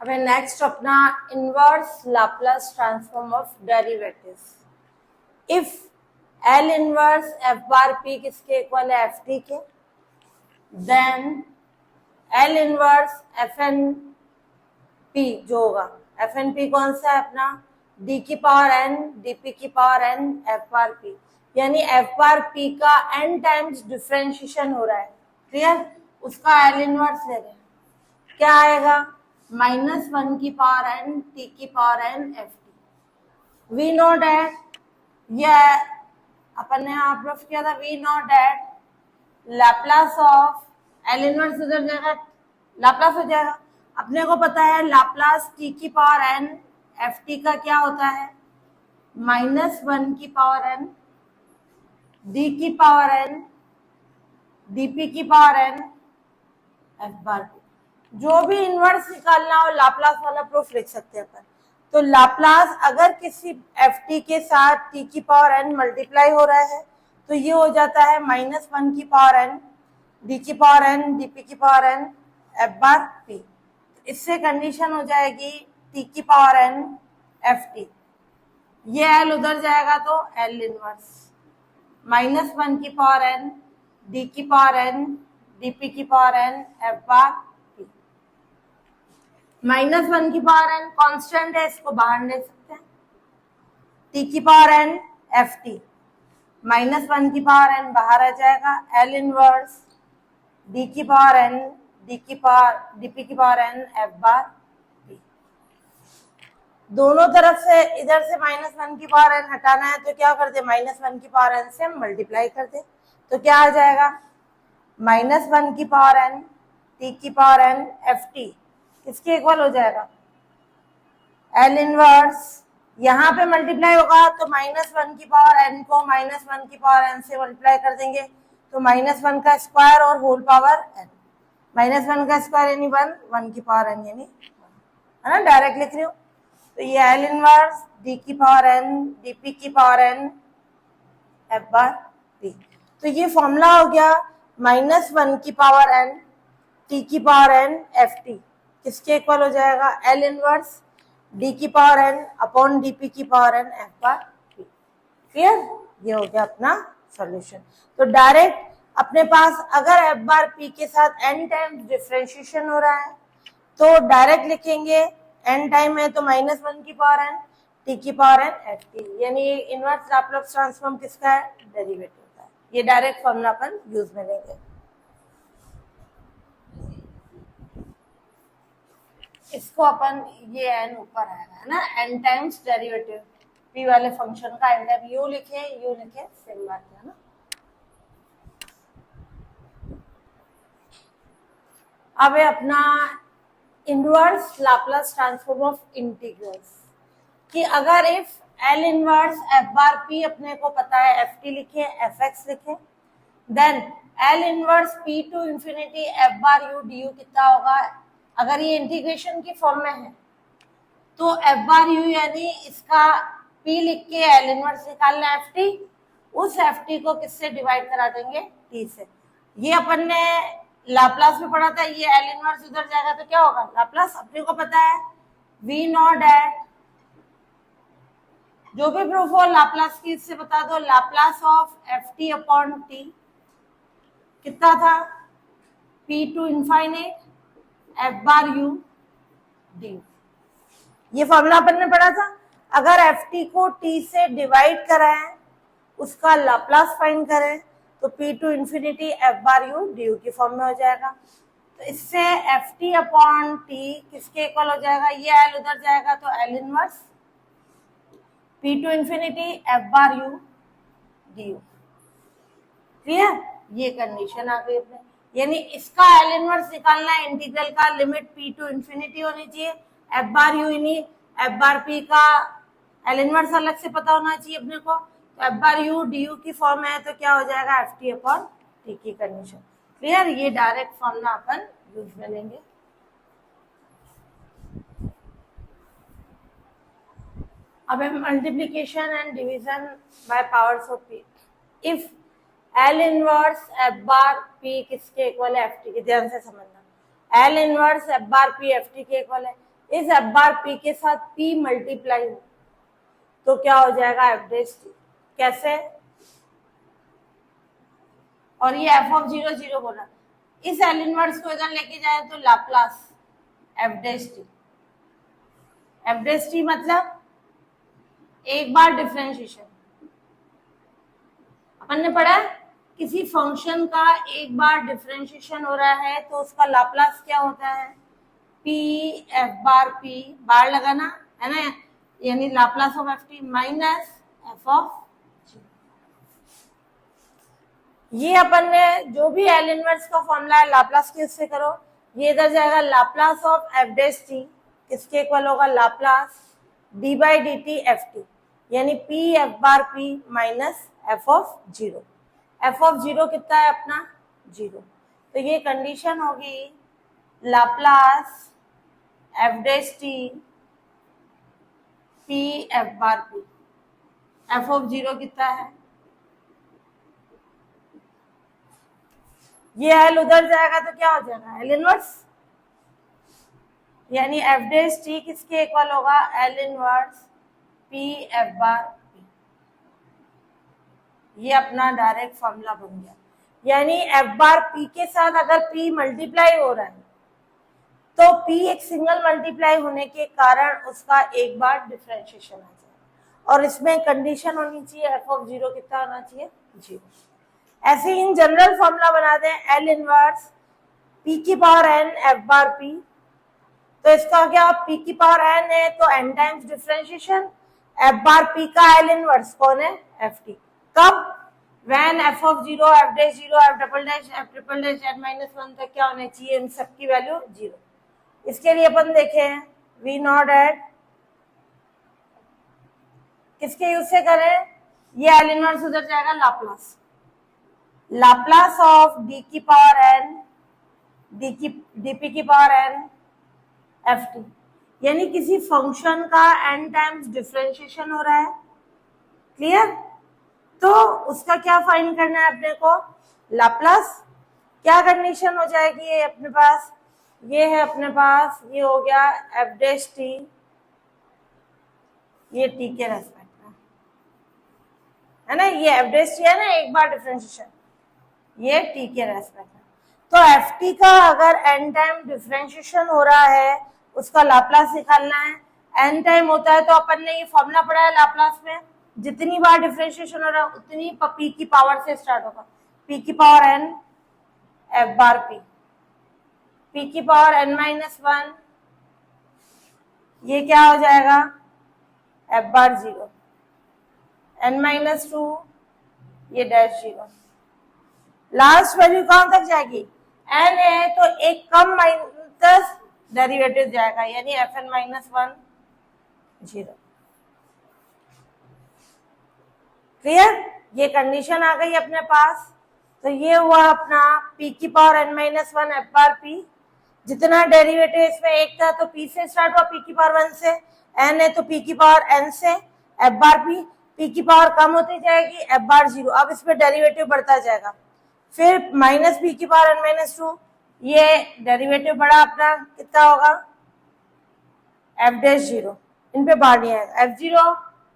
अब नेक्स्ट अपना inverse Laplace transform of derivatives. If L inverse F bar P किसके equal है, F T के, then L inverse F N P जो होगा, एफ एन पी कौन सा है अपना, डी की पावर एन डी पी की power N F bar P, यानी एफ बार पी का एन टाइम्स डिफरेंशिएशन हो रहा है, क्लियर, उसका एल इनवर्स ले रहे हैं, क्या आएगा, -1 की पावर एन टी की power N F T. We know that, ये अपन ने यहाँ प्रूफ किया था, we know that Laplace of L inverse उधर जाएगा, लाप्लास हो जाएगा, अपने को पता है लाप्लास टी की पावर एन एफ टी का क्या होता है, -1 की पावर एन डी की पावर एन डीपी की power N F bar P. जो भी इनवर्स निकालना हो लाप्लास वाला प्रूफ लिख सकते हैं अपन। तो लाप्लास अगर किसी एफ टी के साथ टी की पावर एन मल्टीप्लाई हो रहा है तो ये हो जाता है -1 की पावर एन डी की पावर एन डीपी की power N F bar P. इससे कंडीशन हो जाएगी टी की पावर एन एफ टी, ये एल उधर जाएगा तो एल इनवर्स, -1 की पावर एन डी की पावर एन डीपी की power N F bar P. -1 की पावर एन कांस्टेंट है, इसको बाहर ले सकते हैं, टी की पावर एन एफ टी, -1 की पावर एन बाहर आ जाएगा, एल इनवर्स डी की पावर एन डी की पावर डीपी की power N F bar P. दोनों तरफ से इधर से -1 की पावर एन हटाना है तो क्या कर दे, -1 की पावर एन से मल्टीप्लाई कर दे, तो क्या आ जाएगा, -1 की पावर एन टी की पावर एन एफ टी किसके इक्वल हो जाएगा, एल इनवर्स, यहाँ पे मल्टीप्लाई होगा तो -1 की पावर एन को -1 की पावर एन से मल्टीप्लाई कर देंगे तो -1 का स्क्वायर और होल पावर एन, -1 का स्क्वायर यानी 1 की पावर एन यानी, है ना, डायरेक्ट लिख रही हूँ। तो ये एल इनवर्स डी की पावर एन डीपी की power N F bar P. तो ये फॉर्मूला हो गया -1 की पावर एन टी की पावर एन एफ टी किसके इक्वल हो जाएगा, एल इनवर्स डी की पावर एन अपॉन डीपी की power N F bar P. Clear, ये हो गया अपना सॉल्यूशन। तो डायरेक्ट अपने पास अगर एफ बार पी के साथ एन टाइम्स डिफरेंशिएशन हो रहा है तो डायरेक्ट लिखेंगे, एन टाइम है तो -1 की पावर एन टी की पावर एन एफ टी, यानी इनवर्स लाप्लास ट्रांसफॉर्म किसका है, डेरिवेटिव का है। ये डायरेक्ट फॉर्मूला अपन यूज में लेंगे। इसको अपन, ये एन ऊपर आएगा है ना, एन टाइम्स डेरिवेटिव पी वाले फंक्शन का एन टाइम यू लिखे सेम बात है ना। अब है अपना inverse Laplace transform of integrals, कि अगर if L inverse F bar P अपने को पता है, एफ टी लिखे एफ एक्स लिखे, then L inverse P to infinity F bar U D U कितना होगा, अगर ये इंटीग्रेशन की फॉर्म में है तो एफ बार यू यानी इसका पी लिख के एल इनवर्स निकालना एफ टी, उस एफ टी को किससे डिवाइड करा देंगे, टी से। ये अपन ने लाप्लास में पढ़ा था, ये एल इनवर्स उधर जाएगा तो क्या होगा, लाप्लास। अपने को पता है वी नो डैट, जो भी प्रूफ हो लाप्लास की इससे बता दो, Laplace of F T upon T कितना था, P to infinite F bar U D. ये फॉर्मूला अपन ने पढ़ा था, अगर एफ टी को टी से डिवाइड कराएं उसका लाप्लास फाइंड करें तो P to infinity F bar U D U की फॉर्म में हो जाएगा। तो इससे एफ टी अपॉन टी किसके इक्वल हो जाएगा, ये एल उधर जाएगा तो L inverse P to infinity F bar U D you. Clear, ये कंडीशन आ गई अपने, यानी इसका एल इनवर्स निकालना है, इंटीग्रल का लिमिट पी टू इंफिनिटी होनी चाहिए, एफ बार यू यानी एफ बार पी का एल इनवर्स अलग से पता होना चाहिए अपने को, तो F bar U D U की फॉर्म है तो क्या हो जाएगा, एफ टी अपॉन टी की कंडीशन। क्लियर, ये डायरेक्ट फॉर्मूला अपन यूज में लेंगे। अब हम multiplication and division bye powers of P. If L inverse F bar P किसके इक्वल है, एफ टी के, ध्यान से समझना, L inverse F bar P F T के इक्वल है, इस एफ बार पी के साथ पी मल्टीप्लाई तो क्या हो जाएगा एफ डैश टी। कैसे? और ये एफ ऑफ 0 0 बोला, इस एल इनवर्स को इधर लेके जाए तो Laplace F dash T. F dash T मतलब एक बार डिफरेंशिएशन। अपन ने पढ़ा किसी फंक्शन का एक बार डिफरेंशिएशन हो रहा है तो उसका लाप्लास क्या होता है? P F bar P, bar लगाना है ना, यानी Laplace of F T minus F of. ये अपन ने जो भी एल इनवर्स का फॉर्मूला है लाप्लास के उससे करो, ये इधर जाएगा Laplace of F dash T किसके इक्वल होगा? Laplace D by D T F T, यानी P F bar P minus F of 0। F of 0 कितना है अपना? 0। तो ये कंडीशन होगी Laplace F dash T P F bar P. F of 0 कितना है? ये एल उधर जाएगा तो क्या हो जाएगा? एल इनवर्स, यानी एफ डैश टी किसके इक्वल होगा? L inverse P F bar P. ये अपना डायरेक्ट फॉर्मूला बन गया। यानी एफ बार पी के साथ अगर पी मल्टीप्लाई हो रहा है तो पी एक सिंगल मल्टीप्लाई होने के कारण उसका एक बार डिफरेंशिएशन आ जाएगा, और इसमें कंडीशन होनी चाहिए एफ ऑफ 0 कितना होना चाहिए? 0। ऐसे ही इन जनरल फॉर्मूला बना दें एल इनवर्स पी की power N F bar P. तो इसका क्या? पी की पावर एन है तो N times differentiation, F bar P का एल इनवर्स कौन है? F T. कब? When F of 0 F dash 0 F double dash F triple dash N minus 1 तक क्या होने चाहिए? इन सबकी वैल्यू 0। इसके लिए अपन देखें वी नॉट एट किसके यूज से करें? ये एल इनवर्स उधर जाएगा लाप्लास, लाप्लास ऑफ डी की पावर एन डीपी की पावर एन एफ टी, यानी किसी फंक्शन का एन टाइम्स डिफरेंशिएशन हो रहा है। क्लियर? तो उसका क्या फाइंड करना है अपने को? लाप्लास। क्या कंडीशन हो जाएगी ये अपने पास? ये है अपने पास, ये हो गया एफ डैश टी, ये टी के रेस्पेक्ट में है ना, ये एफ डैश टी है ना एक बार डिफरेंशिएशन, ये टी के रेस्पेक्ट में। तो एफ टी का अगर एन टाइम डिफरेंशिएशन हो रहा है उसका लाप्लास निकालना है। एन टाइम होता है तो अपन ने ये फॉर्मूला पढ़ा है लाप्लास में, जितनी बार डिफरेंशिएशन हो रहा है उतनी पी की पावर से स्टार्ट होगा, पी की power N F bar P, P की पावर एन माइनस 1, ये क्या हो जाएगा? एफ बार 0, एन माइनस 2, ये डैश 0। लास्ट वैल्यू कहां तक जाएगी? एन है तो एक कम माइनस डेरिवेटिव जाएगा, यानी एफ एन माइनस 1 0। क्लियर? ये कंडीशन आ गई अपने पास। तो ये हुआ अपना p की power n minus 1 F bar P. जितना डेरिवेटिव इसमें एक था तो p से स्टार्ट हुआ, p की पावर 1 से, n है तो p की पावर n से एफ बार पी, p की पावर कम होती जाएगी एफ बार 0। अब इसमें डेरिवेटिव बढ़ता जाएगा, फिर माइनस p की पावर n माइनस 2, ये डेरिवेटिव बढ़ा अपना कितना होगा? एफ डैश 0, इन पे बाहर नहीं आएगा, एफ 0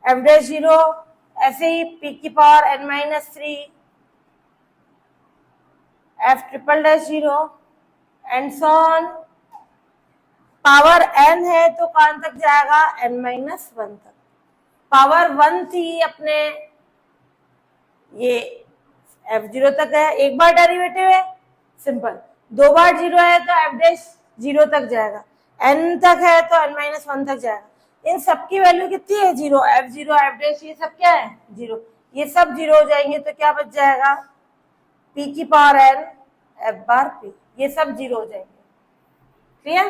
एफ डैश 0, ऐसे ही p की power n minus 3 F triple dash 0 and so on. Power n है तो कहां तक जाएगा? n माइनस 1 तक। पावर 1 थी अपने, ये f0 तक है, एक बार डेरिवेटिव है सिंपल, दो बार 0 है तो f डैश 0 तक जाएगा, n तक है तो n माइनस 1 तक जाएगा। इन सबकी वैल्यू कितनी है? 0, f0 f डैश ये सब क्या है? 0। ये सब 0 हो जाएंगे तो क्या बच जाएगा? p की power n f bar p, ये सब 0 हो जाएंगे। क्लियर?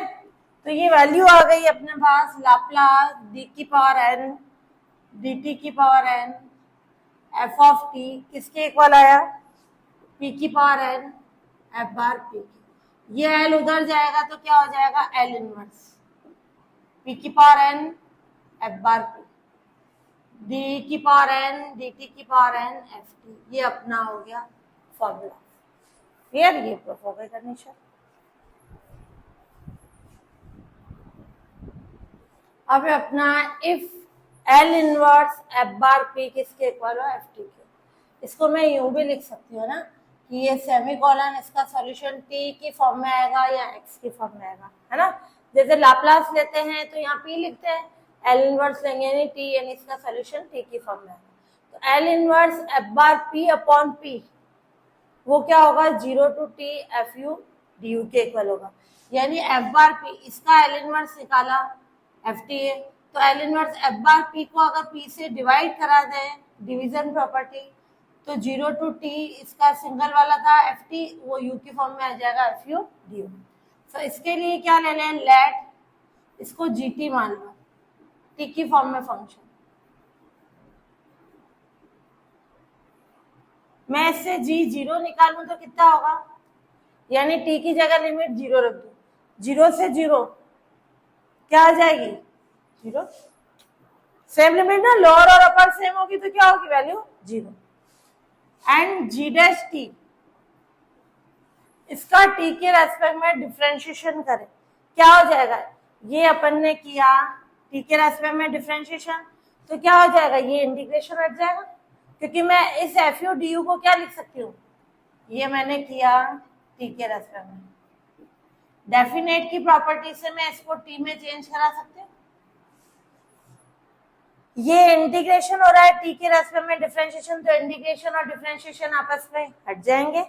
तो ये वैल्यू आ गई अपने पास लाप्लास d की पावर n dt की power n f of t किसके इक्वल आया? p की power n f bar p। ये l उधर जाएगा तो क्या हो जाएगा? l इनवर्स p की power n f bar p, d की पावर n dt की पावर n f t। ये अपना हो गया फॉर्मूला। क्लियर? ये प्रूफ हो गई कंडीशन। अब अपना if L inverse F bar P किसके इक्वल हो, एफ टी के। इसको मैं यूं भी लिख सकती हूँ ना कि ये सेमीकोलन इसका सॉल्यूशन टी की फॉर्म में आएगा या एक्स की फॉर्म में आएगा, है ना। जैसे लाप्लास लेते हैं तो यहाँ पी लिखते हैं, एल इनवर्स लेंगे यानी टी, यानी इसका सॉल्यूशन टी की फॉर्म में आएगा। तो L inverse F bar P upon P वो क्या होगा, 0 to T F U D U के इक्वल होगा। यानी एफ बार पी, इसका एल इनवर्स निकाला एफ टी है, तो L inverse F bar P को अगर पी से डिवाइड करा दें, डिवीजन प्रॉपर्टी, तो 0 टू टी इसका सिंगल वाला था एफ टी, वो यू की फॉर्म में आ जाएगा एफ यू डी यू। तो इसके लिए क्या ले लें, लेट इसको जी टी मान लो, टी की फॉर्म में फंक्शन। मैं इससे जी 0 निकालूं तो कितना होगा, यानी टी की जगह लिमिट 0 रख दो, 0 से 0 क्या आ जाएगी, 0। सेम लिमिट ना, लोअर और अपर सेम होगी तो क्या होगी value 0। And G dash T, इसका टी के रेस्पेक्ट में डिफरेंशिएशन करें, क्या हो जाएगा, ये अपन ने किया टी के रेस्पेक्ट में डिफरेंशिएशन, तो क्या हो जाएगा, ये इंटीग्रेशन हट जाएगा, क्योंकि मैं इस एफ यू डी यू को क्या लिख सकती हूँ, ये मैंने किया टी के रेस्पेक्ट में। डेफिनेट की प्रॉपर्टी से मैं इसको टी में चेंज करा सकती हूँ। ये इंटीग्रेशन हो रहा है टी के रेस्पेक्ट में डिफरेंशिएशन, तो इंटीग्रेशन और डिफरेंशिएशन आपस में हट जाएंगे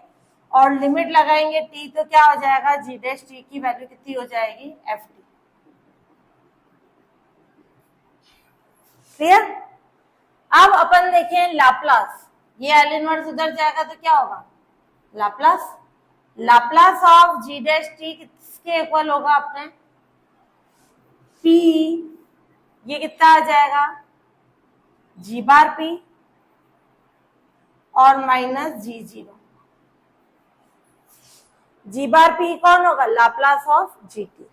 और लिमिट लगाएंगे टी, तो क्या हो जाएगा, जी डैश टी की वैल्यू कितनी हो जाएगी, एफ टी। क्लियर। अब अपन देखें लाप्लास, ये एल इनवर्स उधर जाएगा तो क्या होगा, Laplace, Laplace of G dash T किसके इक्वल होगा अपने, पी, ये कितना आ जाएगा, जी बार पी और minus G zero. G bar P कौन होगा, लाप्लास ऑफ जी टी।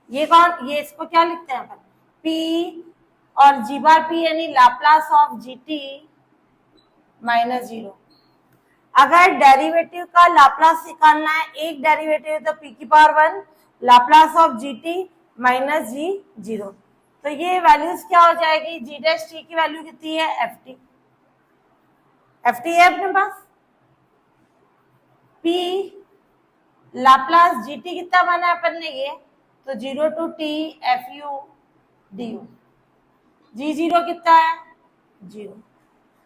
ये कौन, ये इसको क्या लिखते हैं अपन, पी और जी बार पी यानी Laplace of G T minus 0। अगर डेरिवेटिव का लाप्लास निकालना है, एक डेरिवेटिव है तो पी की power 1 Laplace of G T minus G 0, तो ये वैल्यूज क्या हो जाएगी, जी डैश टी की वैल्यू कितनी है, एफ टी। एफ टी है अपने पास, पी लाप्लास जी टी कितना माना है अपन ने, ये तो 0 to T F U D U, G 0 कितना है, 0।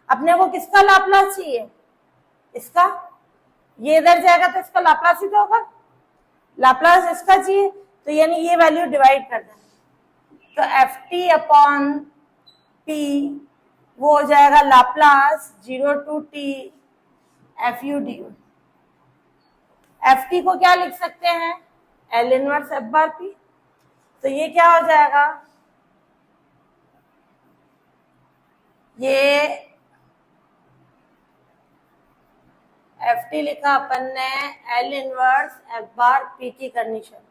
अपने को किसका लाप्लास चाहिए, इसका, ये इधर जाएगा तो इसका लाप्लास ही तो होगा, लाप्लास इसका चाहिए, तो यानी ये वैल्यू डिवाइड कर देना, तो एफ टी अपॉन पी वो हो जाएगा Laplace 0 to T F U D U. F T को क्या लिख सकते हैं, L inverse F bar P, तो ये क्या हो जाएगा, ये एफ टी लिखा अपन ने L inverse F bar P की कंडीशन,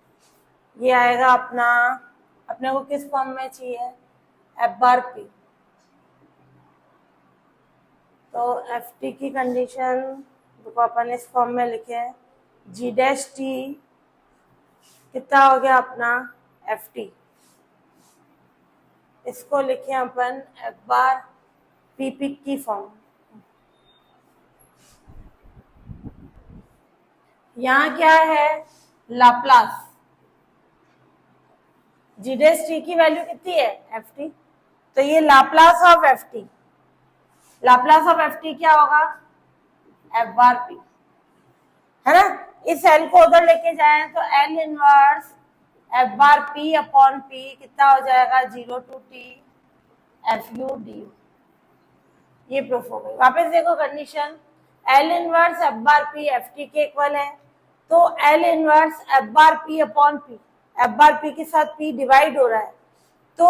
ये आएगा अपना, अपने को किस फॉर्म में चाहिए, एफ बार पी, तो एफ टी की कंडीशन देखो अपन इस फॉर्म में लिखे, जी डैश टी कितना हो गया अपना, एफ टी, इसको लिखे अपन एफ बार पी पी की फॉर्म। यहाँ क्या है, लाप्लास, जी डैश टी की वैल्यू कितनी है, एफ टी, तो ये Laplace of F T, Laplace of F T क्या होगा, एफ बार पी, है ना। इस एल को उधर लेके जाए तो L inverse F bar P upon P कितना हो जाएगा, 0 to T F U D U, ये प्रूफ हो गई। वापस देखो condition, L inverse F bar P F T के इक्वल है, तो L inverse F bar P upon P, F bar P के साथ पी डिवाइड हो रहा है, तो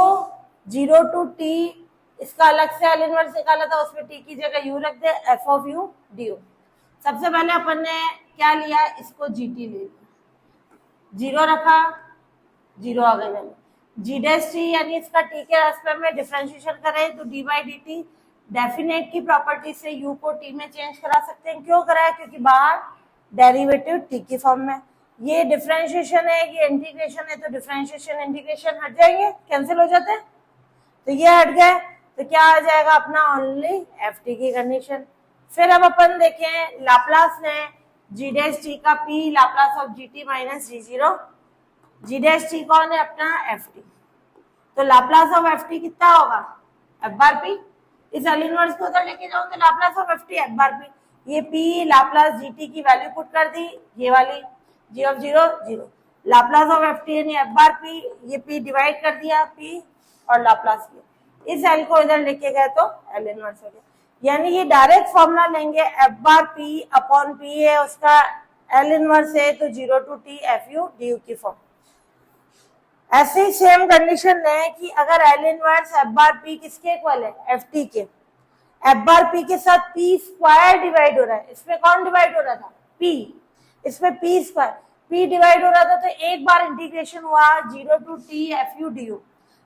0 टू टी, इसका अलग से एल इनवर्स निकाला था, उसमें टी की जगह यू रख दे, F of U D U. सबसे पहले अपन ने क्या लिया, इसको जी टी ले लिया, 0 रखा, 0 आ गई वैल्यू, जी डैश टी यानी इसका टी के रेस्पेक्ट में डिफरेंशिएशन करें तो D by D T, definite की प्रॉपर्टी से यू को टी में चेंज करा सकते हैं, क्यों करा है, क्योंकि बाहर डेरिवेटिव टी की फॉर्म में, ये डिफरेंशिएशन है, ये इंटीग्रेशन है, तो डिफरेंशिएशन इंटीग्रेशन हट जाएंगे, कैंसिल हो जाते हैं, तो ये हट गए, तो क्या आ जाएगा अपना ओनली एफ टी की कंडीशन। फिर अब अपन देखें लाप्लास ने जी डैश टी का P Laplace of G T minus G zero, G dash T कौन है अपना एफ टी, तो लाप्लास ऑफ एफ टी कितना होगा एफ बार पी, इस एल इनवर्स को उधर लेके जाऊं तो Laplace of F T F bar P, ये पी लाप्लास जी टी की वैल्यू पुट कर दी, ये वाली G of zero zero, Laplace of F T यानी एफ बार पी, ये पी डिवाइड कर दिया पी और लाप्लास किया, इस एल को इधर लेके गए तो एल इनवर्स हो गया, यानी ये डायरेक्ट फॉर्मूला लेंगे F bar P upon P है उसका एल इनवर्स है तो zero to T F U D U की फॉर्म। ऐसे ही सेम कंडीशन है कि अगर L inverse F bar P किसके इक्वल है एफ टी के, एफ बार पी के साथ पी स्क्वायर डिवाइड हो रहा है, इसमें कौन डिवाइड हो रहा था पी, इसमें पी स्क्वायर, पी डिवाइड हो रहा था तो एक बार इंटीग्रेशन हुआ zero to T F U D U,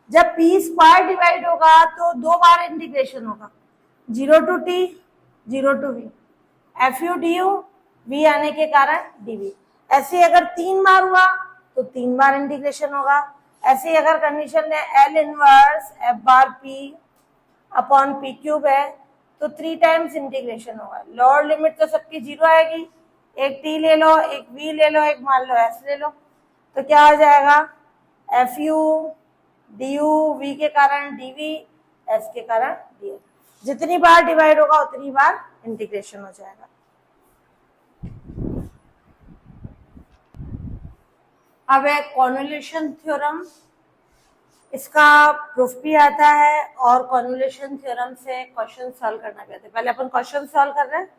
जब पी स्क्वायर डिवाइड होगा तो दो बार इंटीग्रेशन होगा zero to T zero to V F U D U V आने के कारण डीवी, ऐसे अगर तीन बार हुआ तो तीन बार इंटीग्रेशन होगा, ऐसे ही अगर कंडीशन है L inverse F bar P upon P cube है तो 3 टाइम्स इंटीग्रेशन होगा, लोअर लिमिट तो सबकी जीरो आएगी, एक टी ले लो एक वी ले लो एक मान लो एस ले लो, तो क्या हो जाएगा F U D U V के कारण डीवी एस के कारण डी, जितनी बार डिवाइड होगा उतनी बार इंटीग्रेशन हो जाएगा। अब है कॉन्वोल्यूशन थ्योरम, इसका प्रूफ भी आता है और कॉन्वोल्यूशन थ्योरम से क्वेश्चन सॉल्व करना भी आता है, पहले अपन क्वेश्चन सॉल्व कर रहे हैं,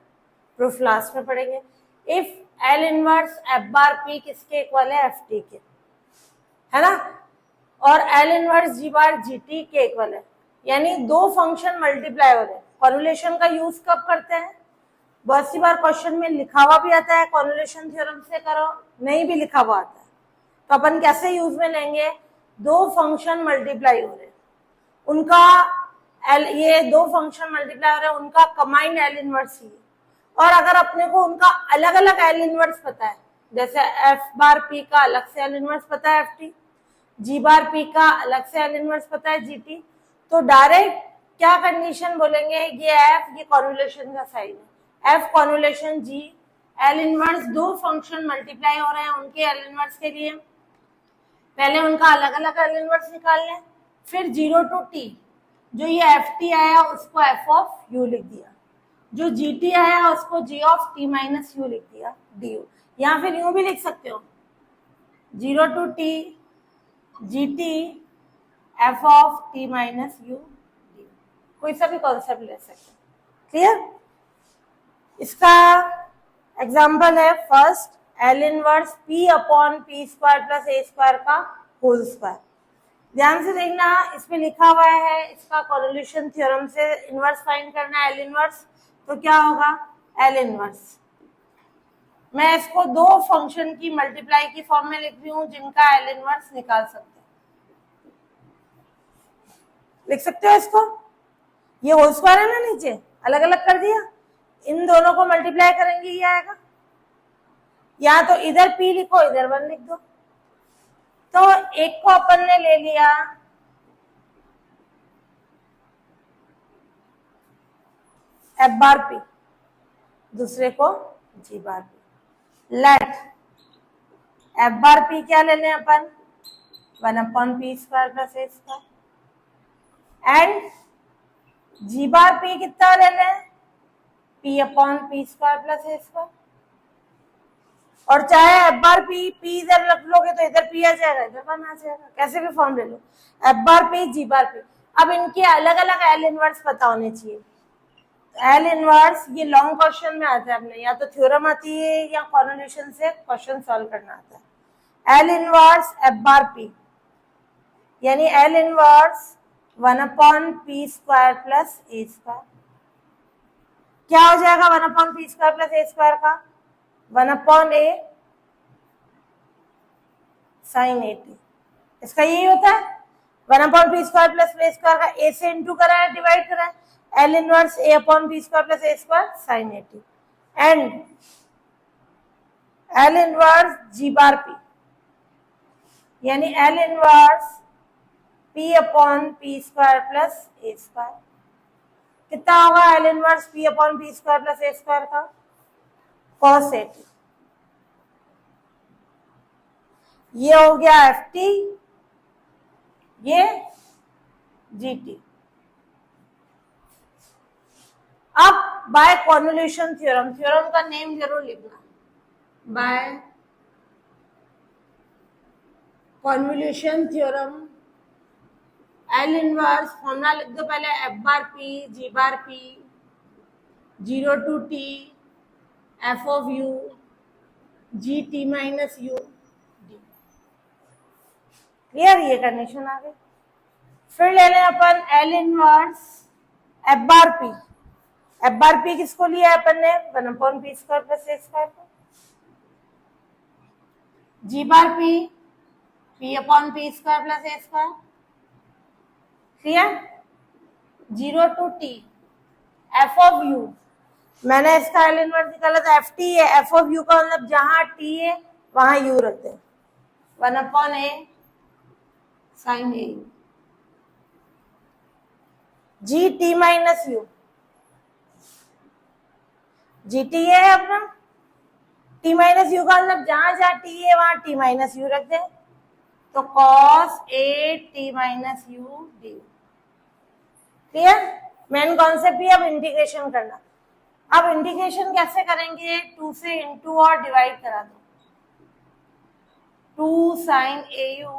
प्रूफ लास्ट में पढ़ेंगे। If L inverse F bar P किसके इक्वल है एफ टी के, है ना, और एल इनवर्स जी बार जी टी के इक्वल है, यानी दो फंक्शन मल्टीप्लाई हो रहे हैं, कॉन्वोल्यूशन का यूज कब करते हैं, बहुत सी बार क्वेश्चन में लिखा हुआ भी आता है कॉन्वोल्यूशन थ्योरम से करो, नहीं भी लिखा हुआ आता है, तो अपन कैसे यूज में लेंगे, दो फंक्शन मल्टीप्लाई हो रहे हैं उनका एल, ये दो फंक्शन मल्टीप्लाई हो रहे हैं उनका कंबाइंड एल इनवर्स ही, और अगर अपने को उनका अलग अलग एल इनवर्स पता है, जैसे एफ बार पी का अलग से एल इनवर्स पता है एफ टी, जी बार पी का अलग से एल इनवर्स पता है जी टी, तो डायरेक्ट क्या कंडीशन बोलेंगे, ये एफ ये कॉन्वोल्यूशन का साइन है, F convolution G L inverse, दो फंक्शन मल्टीप्लाई हो रहे हैं उनके एल इनवर्स के लिए पहले उनका अलग अलग एल इनवर्स निकाल लें, फिर जीरो टू टी जो ये एफ टी आया उसको एफ ऑफ यू लिख दिया, जो जी टी आया उसको जी ऑफ टी माइनस यू लिख दिया डी यू, या फिर यूं भी लिख सकते हो zero to T G T F of T minus U D U, कोई सा भी कॉन्सेप्ट ले सकते हैं, क्लियर। इसका एग्जाम्पल है first L inverse P upon P square plus A square का होल स्क्वायर, ध्यान से देखना इसमें लिखा हुआ है इसका कॉन्वोल्यूशन थ्योरम से इनवर्स फाइंड करना है एल इनवर्स, तो क्या होगा एल इनवर्स, मैं इसको दो फंक्शन की मल्टीप्लाई की फॉर्म में लिख रही हूं जिनका एल इनवर्स निकाल सकते हैं, लिख सकते हो इसको, ये होल स्क्वायर है ना नीचे अलग अलग कर दिया, इन दोनों को मल्टीप्लाई करेंगे ये आएगा, या तो इधर p लिखो इधर 1 लिख दो, तो एक को अपन ने ले लिया f बार p, दूसरे को g bar p, let f bar p क्या ले लें अपन 1 upon P square plus A square, and g bar p कितना ले लें p upon P square plus A square, और चाहे एफ बार पी पी इधर रख लोगे तो इधर पी आ जाएगा इधर 1 आ जाएगा, कैसे भी फॉर्म ले लो, F bar P G bar P, अब इनके अलग अलग एल इनवर्स पता होने चाहिए, एल इनवर्स ये लॉन्ग क्वेश्चन में आता है अपने, या तो थ्योरम आती है या कॉन्वोल्यूशन से क्वेश्चन सॉल्व करना आता है, L inverse F bar P यानी L inverse 1 upon P square plus A square, क्या हो जाएगा 1 upon P square plus A square का 1 upon A sine A T, इसका यही होता है 1 upon P square plus A square का ए से इंटू करा है डिवाइड करा है, L inverse A upon P square plus A square sine A T, and L inverse G bar P, यानी L inverse P upon P square plus A square. कितना होगा L inverse P upon P square plus A square का? cos A T. ये हो गया F T, ये G T. अब by convolution theorem, theorem का नेम जरूर लिखना, by convolution theorem, L inverse formula लिख दो पहले, F bar P G bar P 0 to T F of U G T minus U D. Clear? ये condition आ गई। फिर ले लें अपन L inverse F bar P. F bar P किसको लिया है अपन ने? 1 upon P square plus A square को। G bar P P upon P square plus A square. Clear? 0 to T F of U, मैंने इसका एल इनवर्स निकाला था एफ टी है, एफ ऑफ यू का मतलब जहां टी है वहां यू रखते हैं, 1 upon A sine A U. G T minus U, G T है अपना, टी माइनस यू का मतलब जहां जहां टी है वहां टी माइनस यू रख दें, तो cos A T minus U D. Clear? Main concept ही अब इंटीग्रेशन करना। अब इंटीग्रेशन कैसे करेंगे? 2 से इंटू और डिवाइड करा दो, 2 sine A U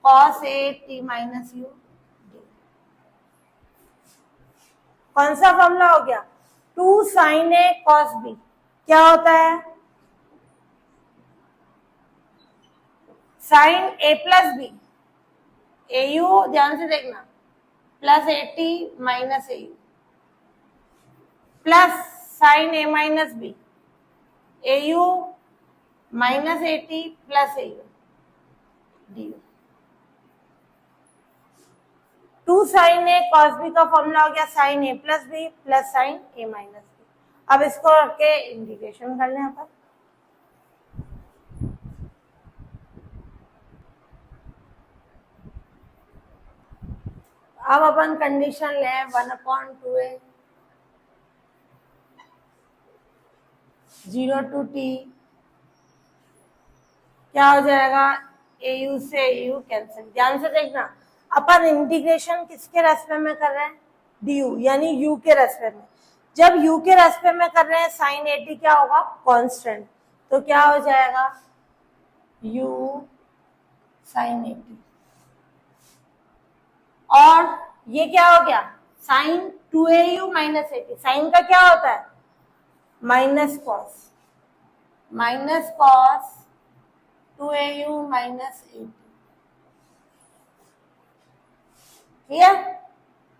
cos A T minus U D. कौन सा फॉर्मूला हो गया? 2 साइन ए कॉस बी क्या होता है? Sine A plus B, A U ध्यान से देखना, plus A T minus A U plus sine A minus B, A U minus A T plus A U D U. 2 sine A cos B का formula हो गया sine A plus B plus sine A minus B. अब इसको रख के integration कर लें अपन। अब अपन कंडीशन लें 1 अपॉन 2a 0 टू टी, क्या हो जाएगा? ए यू से ए यू कैंसिल। ध्यान से देखना, अपन इंटीग्रेशन किसके रेस्पेक्ट में कर रहे हैं? डी यू, यानी यू के रेस्पेक्ट में। जब यू के रेस्पेक्ट में कर रहे हैं साइन ए टी क्या होगा? कांस्टेंट। तो क्या हो जाएगा? यू साइन ए टी। और ये क्या हो गया? साइन 2au माइनस ए टी। साइन का क्या होता है? Minus cos, minus cos 2au minus ए टी। क्लियर?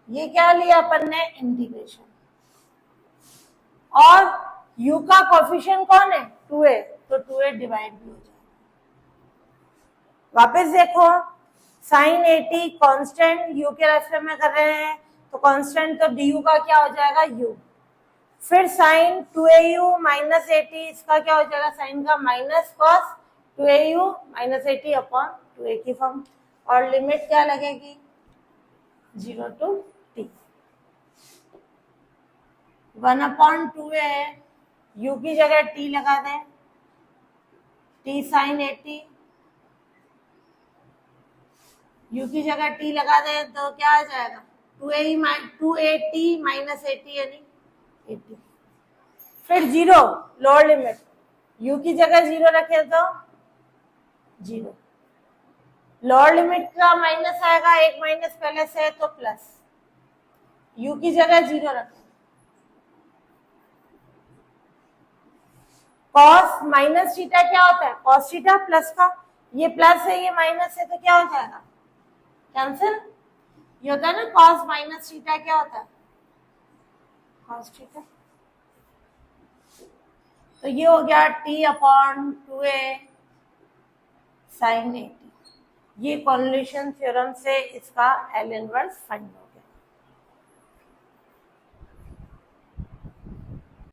ये क्या लिया अपन ने? इंटीग्रेशन। और u का कोफिशिएंट कौन है? 2a, तो 2a डिवाइड भी हो जाएगा। वापस देखो, साइन ए टी कॉन्स्टेंट यू के रेस्पेक्ट में कर रहे हैं, तो कॉन्स्टेंट तो डी यू का क्या हो जाएगा? यू। फिर साइन 2au माइनस ए टी, इसका क्या हो जाएगा? साइन का minus cos 2au minus A T upon 2a की फॉर्म। और लिमिट क्या लगेगी? 0 to T. 1 upon 2a, you की जगह टी लगा दें, टी साइन ए टी, यू की जगह टी लगा दें तो क्या आ जाएगा? 2a माइनस ए टी यानी 80। फिर 0 लोअर लिमिट, यू की जगह 0 रखे तो 0, लोअर लिमिट का माइनस आएगा, एक माइनस पहले से है तो प्लस, यू की जगह 0 रखें। कॉस माइनस थीटा क्या होता है? कॉस थीटा प्लस का, ये प्लस है ये माइनस है तो क्या हो जाएगा? कैंसिल। ये होता है ना कॉस माइनस थीटा, क्या होता है? Cos theta. तो ये हो गया t upon 2a sine A T. ये कॉन्वोल्यूशन थ्योरम से इसका एल इनवर्स फाइंड